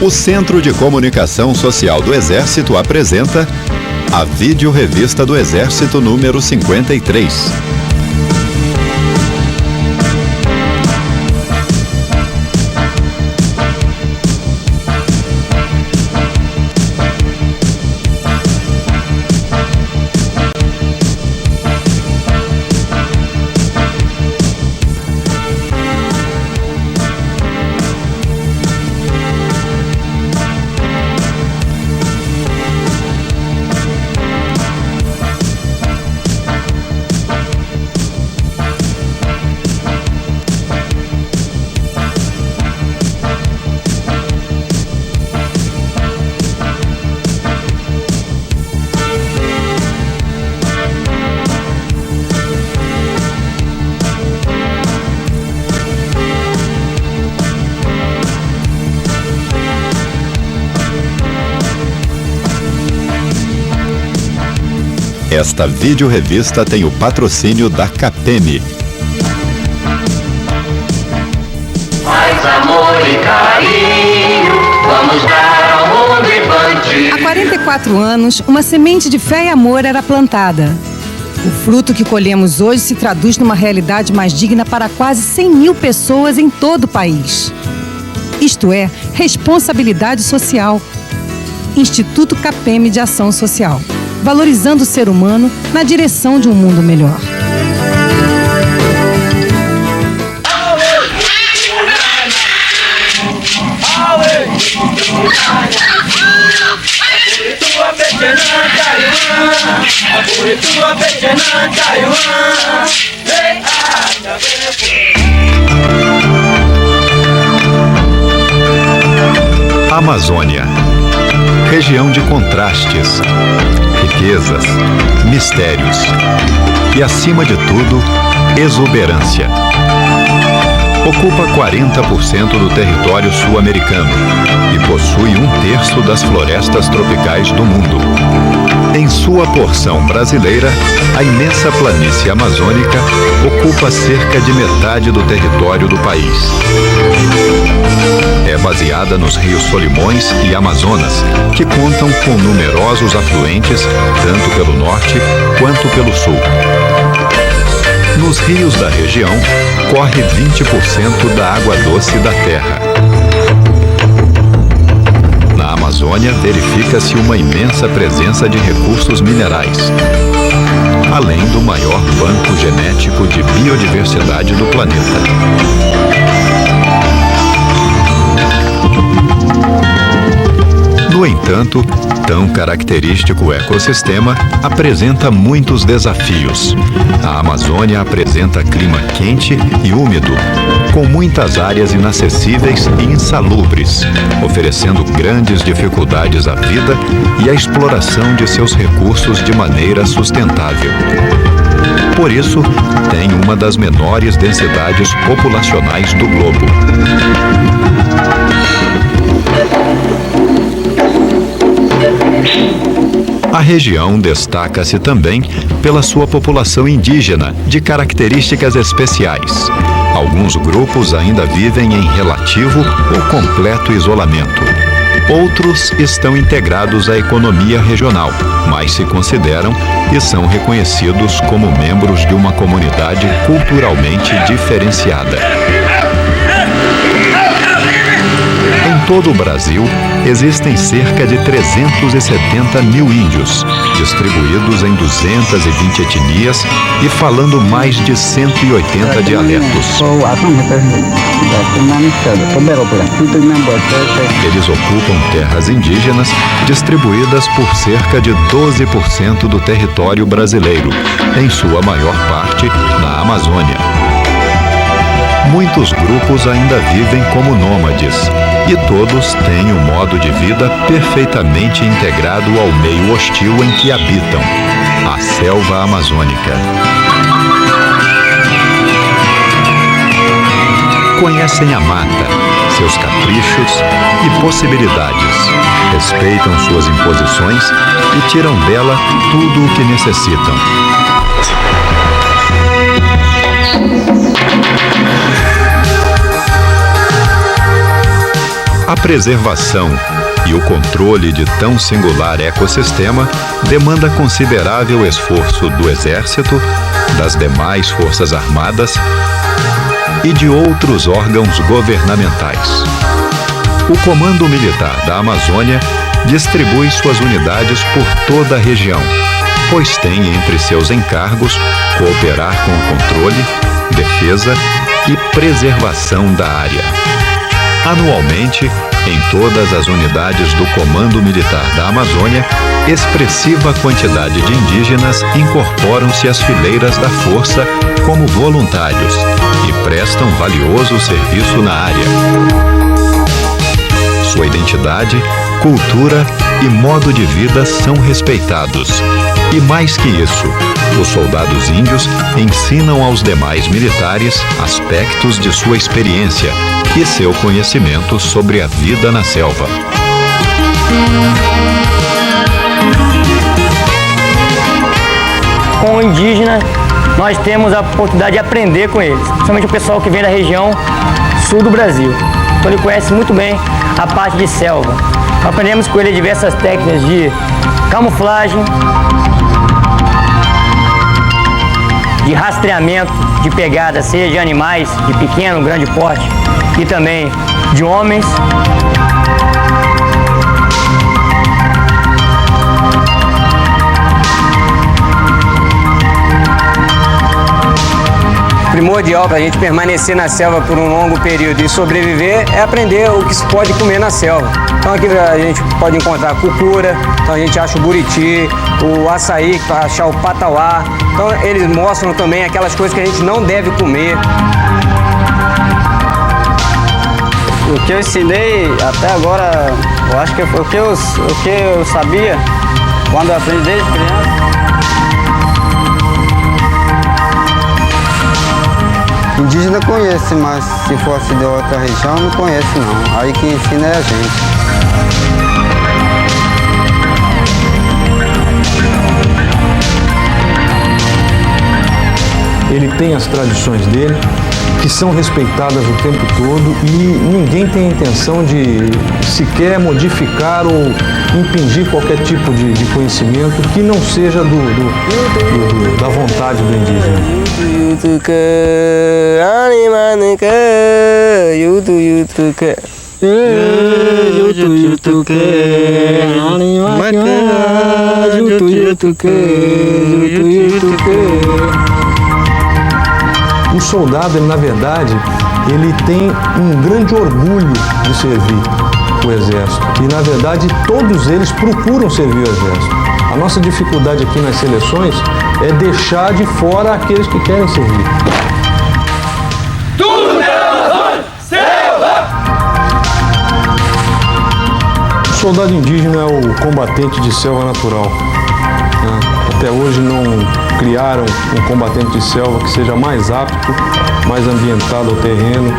O Centro de Comunicação Social do Exército apresenta a Vídeo-Revista do Exército número 53. Esta vídeo-revista tem o patrocínio da CAPEM. Mais amor e carinho, vamos dar ao mundo infante. Há 44 anos, uma semente de fé e amor era plantada. O fruto que colhemos hoje se traduz numa realidade mais digna para quase 100 mil pessoas em todo o país. Isto é, responsabilidade social. Instituto CAPEM de Ação Social. Valorizando o ser humano na direção de um mundo melhor. Amazônia, região de contrastes, riquezas, mistérios e, acima de tudo, exuberância. Ocupa 40% do território sul-americano e possui 1/3 das florestas tropicais do mundo. Em sua porção brasileira, a imensa planície amazônica ocupa cerca de metade do território do país. É baseada nos rios Solimões e Amazonas, que contam com numerosos afluentes, tanto pelo norte quanto pelo sul. Nos rios da região, corre 20% da água doce da terra. Na Amazônia, verifica-se uma imensa presença de recursos minerais, além do maior banco genético de biodiversidade do planeta. No entanto, tão característico ecossistema apresenta muitos desafios. A Amazônia apresenta clima quente e úmido, com muitas áreas inacessíveis e insalubres, oferecendo grandes dificuldades à vida e à exploração de seus recursos de maneira sustentável. Por isso, tem uma das menores densidades populacionais do globo. A região destaca-se também pela sua população indígena, de características especiais. Alguns grupos ainda vivem em relativo ou completo isolamento. Outros estão integrados à economia regional, mas se consideram e são reconhecidos como membros de uma comunidade culturalmente diferenciada. Em todo o Brasil, existem cerca de 370 mil índios, distribuídos em 220 etnias e falando mais de 180 dialetos. Eles ocupam terras indígenas distribuídas por cerca de 12% do território brasileiro, em sua maior parte na Amazônia. Muitos grupos ainda vivem como nômades, e todos têm um modo de vida perfeitamente integrado ao meio hostil em que habitam, a selva amazônica. Conhecem a mata, seus caprichos e possibilidades, respeitam suas imposições e tiram dela tudo o que necessitam. A preservação e o controle de tão singular ecossistema demanda considerável esforço do Exército, das demais Forças Armadas e de outros órgãos governamentais. O Comando Militar da Amazônia distribui suas unidades por toda a região, pois tem entre seus encargos cooperar com o controle, defesa e preservação da área. Anualmente, em todas as unidades do Comando Militar da Amazônia, expressiva quantidade de indígenas incorporam-se às fileiras da força como voluntários e prestam valioso serviço na área. Sua identidade, cultura e modo de vida são respeitados. E mais que isso, os soldados índios ensinam aos demais militares aspectos de sua experiência e seu conhecimento sobre a vida na selva. Com o indígena, nós temos a oportunidade de aprender com eles, principalmente o pessoal que vem da região sul do Brasil. Então ele conhece muito bem a parte de selva. Aprendemos com ele diversas técnicas de camuflagem, de rastreamento, de pegada, seja de animais de pequeno, grande porte e também de homens. Primordial para a gente permanecer na selva por um longo período e sobreviver é aprender o que se pode comer na selva. Então aqui a gente pode encontrar cucura, então a gente acha o buriti, o açaí, para achar o patauá. Então eles mostram também aquelas coisas que a gente não deve comer. O que eu ensinei até agora, eu acho que foi o que eu sabia quando eu aprendi desde criança. Indígena conhece, mas se fosse de outra região não conhece não. Aí quem ensina é a gente. Ele tem as tradições dele, que são respeitadas o tempo todo e ninguém tem a intenção de sequer modificar ou impingir qualquer tipo de conhecimento que não seja da vontade do indígena. O soldado, ele, na verdade, ele tem um grande orgulho de servir o Exército. E, na verdade, todos eles procuram servir o Exército. A nossa dificuldade aqui nas seleções é deixar de fora aqueles que querem servir. Tudo pela Amazônia, selva! O soldado indígena é o combatente de selva natural. Até hoje não criaram um combatente de selva que seja mais apto, mais ambientado ao terreno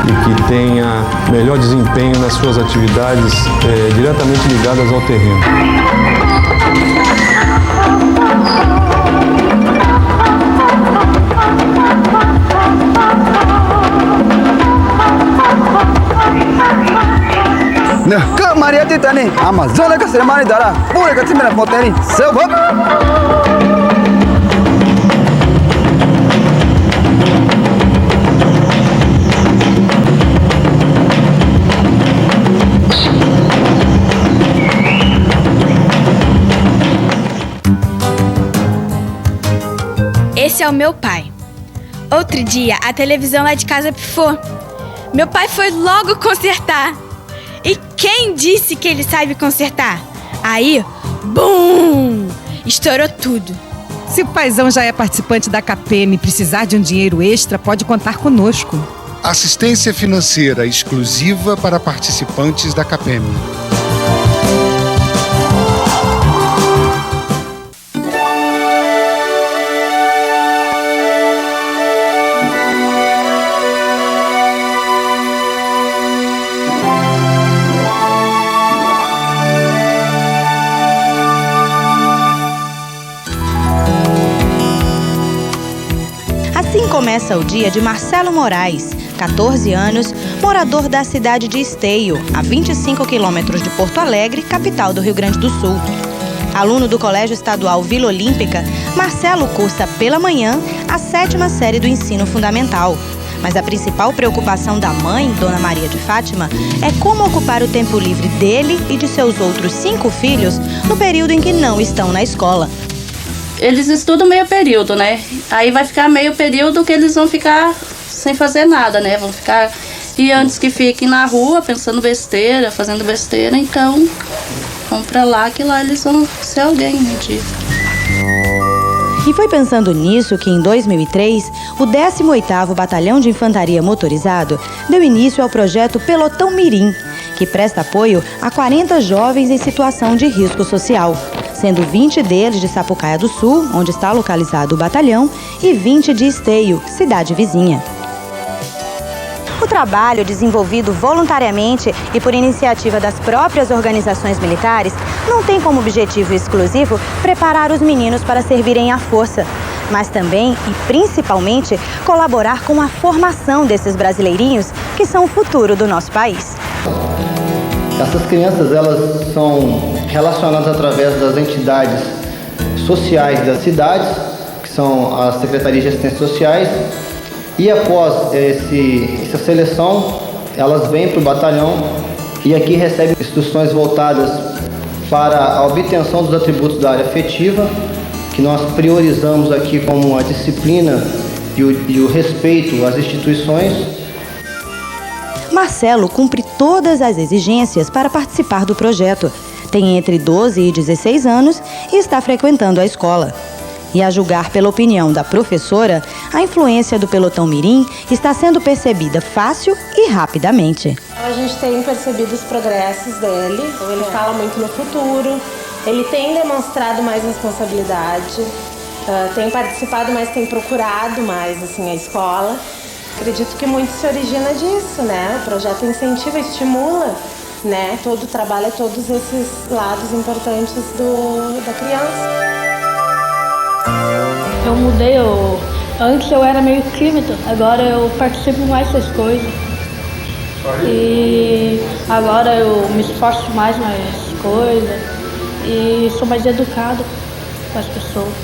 e que tenha melhor desempenho nas suas atividades diretamente ligadas ao terreno. Maria Titani, Amazônia que se mani dará, pura que se me poteni, selva. Esse é o meu pai. Outro dia, a televisão lá de casa pifou. Meu pai foi logo consertar. E quem disse que ele sabe consertar? Aí, bum! Estourou tudo. Se o paizão já é participante da CAPEM e precisar de um dinheiro extra, pode contar conosco. Assistência financeira exclusiva para participantes da CAPEM. Assim começa o dia de Marcelo Moraes, 14 anos, morador da cidade de Esteio, a 25 quilômetros de Porto Alegre, capital do Rio Grande do Sul. Aluno do Colégio Estadual Vila Olímpica, Marcelo cursa pela manhã a 7ª série do ensino fundamental. Mas a principal preocupação da mãe, Dona Maria de Fátima, é como ocupar o tempo livre dele e de seus outros 5 filhos no período em que não estão na escola. Eles estudam meio período, né? Aí vai ficar meio período que eles vão ficar sem fazer nada, né? Vão ficar... E antes que fiquem na rua pensando besteira, fazendo besteira, então vão pra lá, que lá eles vão ser alguém um dia. E foi pensando nisso que, em 2003, o 18º Batalhão de Infantaria Motorizado deu início ao projeto Pelotão Mirim, que presta apoio a 40 jovens em situação de risco social, sendo 20 deles de Sapucaia do Sul, onde está localizado o batalhão, e 20 de Esteio, cidade vizinha. O trabalho, desenvolvido voluntariamente e por iniciativa das próprias organizações militares, não tem como objetivo exclusivo preparar os meninos para servirem à força, mas também e principalmente colaborar com a formação desses brasileirinhos que são o futuro do nosso país. Essas crianças, elas são relacionadas através das entidades sociais das cidades, que são as secretarias de assistência sociais. E após essa seleção, elas vêm para o batalhão e aqui recebem instruções voltadas para a obtenção dos atributos da área afetiva, que nós priorizamos aqui como a disciplina e o respeito às instituições. Marcelo cumpre todas as exigências para participar do projeto. Tem entre 12 e 16 anos e está frequentando a escola. E a julgar pela opinião da professora, a influência do Pelotão Mirim está sendo percebida fácil e rapidamente. A gente tem percebido os progressos dele, ele fala muito no futuro, ele tem demonstrado mais responsabilidade, tem participado mais, tem procurado mais assim, a escola. Acredito que muito se origina disso, né? O projeto incentiva, estimula, né? Todo o trabalho, todos esses lados importantes da criança. Eu mudei, antes eu era meio tímido, agora eu participo mais das coisas. E agora eu me esforço mais nas coisas e sou mais educado com as pessoas.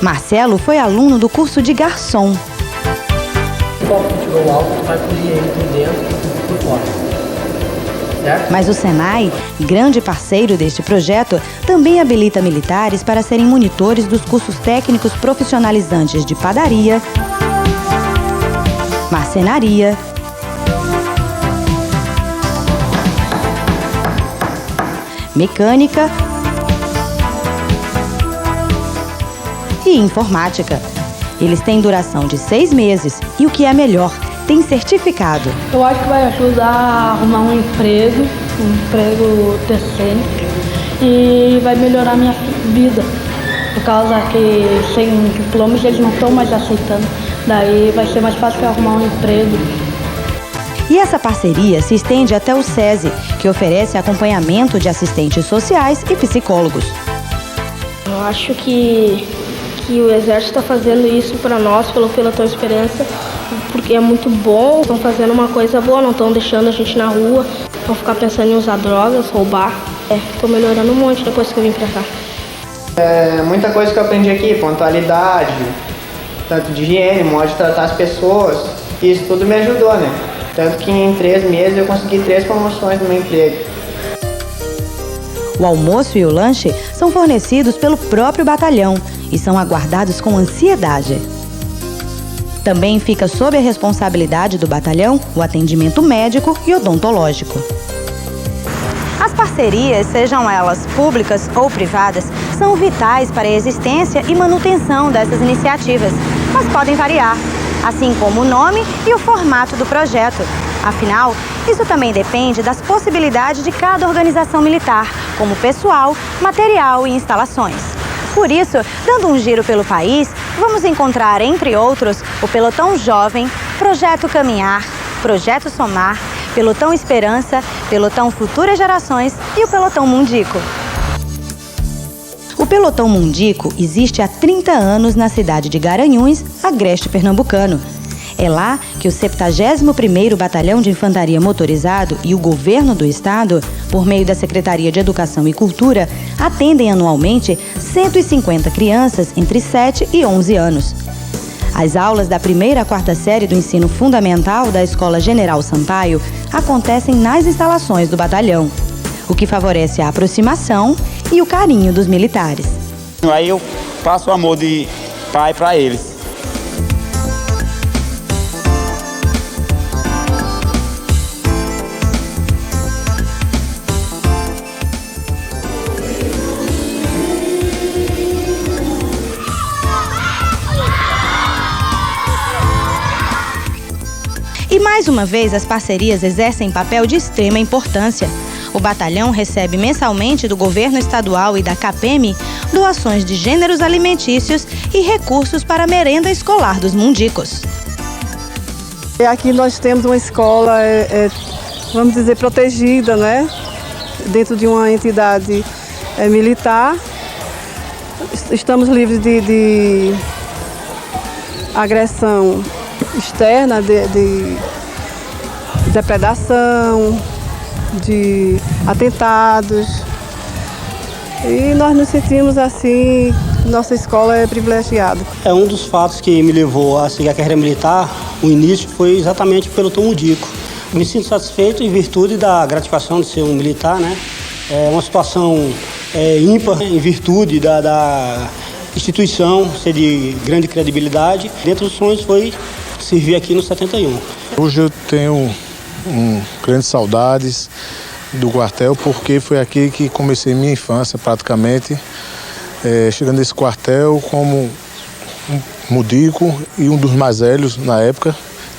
Marcelo foi aluno do curso de garçom. O copo que tirou alto vai cobrir ele por dentro e por fora. Mas o Senai, grande parceiro deste projeto, também habilita militares para serem monitores dos cursos técnicos profissionalizantes de padaria, marcenaria, mecânica e informática. Eles têm duração de 6 meses e, o que é melhor, tem certificado. Eu acho que vai ajudar a arrumar um emprego decente e vai melhorar a minha vida. Por causa que sem diplomas eles não estão mais aceitando. Daí vai ser mais fácil arrumar um emprego. E essa parceria se estende até o SESI, que oferece acompanhamento de assistentes sociais e psicólogos. Eu acho que o Exército está fazendo isso para nós, pelo Pelotão Esperança, porque é muito bom, estão fazendo uma coisa boa, não estão deixando a gente na rua, vão ficar pensando em usar drogas, roubar. Estou melhorando um monte depois que eu vim para cá. Muita coisa que eu aprendi aqui, pontualidade, tanto de higiene, modo de tratar as pessoas, isso tudo me ajudou, né? Tanto que em 3 meses eu consegui 3 promoções no meu emprego. O almoço e o lanche são fornecidos pelo próprio batalhão e são aguardados com ansiedade. Também fica sob a responsabilidade do batalhão o atendimento médico e odontológico. As parcerias, sejam elas públicas ou privadas, são vitais para a existência e manutenção dessas iniciativas, mas podem variar, assim como o nome e o formato do projeto. Afinal, isso também depende das possibilidades de cada organização militar, como pessoal, material e instalações. Por isso, dando um giro pelo país, vamos encontrar, entre outros, o Pelotão Jovem, Projeto Caminhar, Projeto Somar, Pelotão Esperança, Pelotão Futuras Gerações e o Pelotão Mundico. O Pelotão Mundico existe há 30 anos na cidade de Garanhuns, agreste pernambucano. É lá que o 71º Batalhão de Infantaria Motorizado e o Governo do Estado, por meio da Secretaria de Educação e Cultura, atendem anualmente 150 crianças entre 7 e 11 anos. As aulas da 1ª à 4ª série do ensino fundamental da Escola General Sampaio acontecem nas instalações do batalhão, o que favorece a aproximação e o carinho dos militares. Aí eu passo o amor de pai para eles. E mais uma vez, as parcerias exercem papel de extrema importância. O batalhão recebe mensalmente do governo estadual e da CAPEM doações de gêneros alimentícios e recursos para a merenda escolar dos mundicos. Aqui nós temos uma escola, vamos dizer, protegida, né? Dentro de uma entidade militar. Estamos livres de agressão externa, de depredação, de atentados. E nós nos sentimos assim, nossa escola é privilegiada. É um dos fatos que me levou a seguir a carreira militar, o início foi exatamente pelo Tom Mundico. Me sinto satisfeito em virtude da gratificação de ser um militar, né? É uma situação ímpar em virtude da instituição ser de grande credibilidade. Dentre os sonhos foi servir aqui no 71. Hoje eu tenho grandes saudades do quartel, porque foi aqui que comecei minha infância praticamente, chegando nesse quartel como um mudico e um dos mais velhos na época,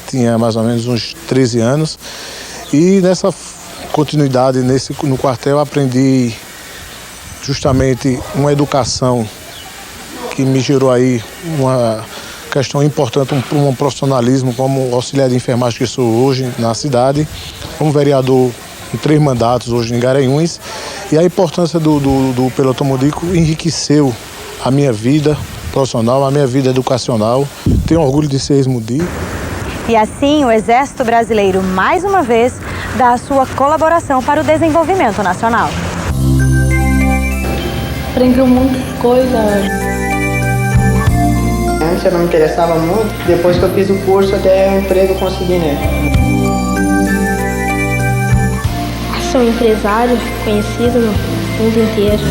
tinha mais ou menos uns 13 anos, e nessa continuidade no quartel aprendi justamente uma educação que me gerou aí uma questão importante, um profissionalismo como auxiliar de enfermagem que sou hoje na cidade, como vereador em 3 mandatos hoje em Garanhuns, e a importância do pelotão mundico enriqueceu a minha vida profissional, a minha vida educacional. Tenho orgulho de ser ex-mudico. E assim o Exército Brasileiro, mais uma vez, dá a sua colaboração para o desenvolvimento nacional. Aprendi muitas coisas. Antes eu não me interessava muito, depois que eu fiz o curso até o emprego eu consegui, né? Sou empresário conhecido no mundo inteiro.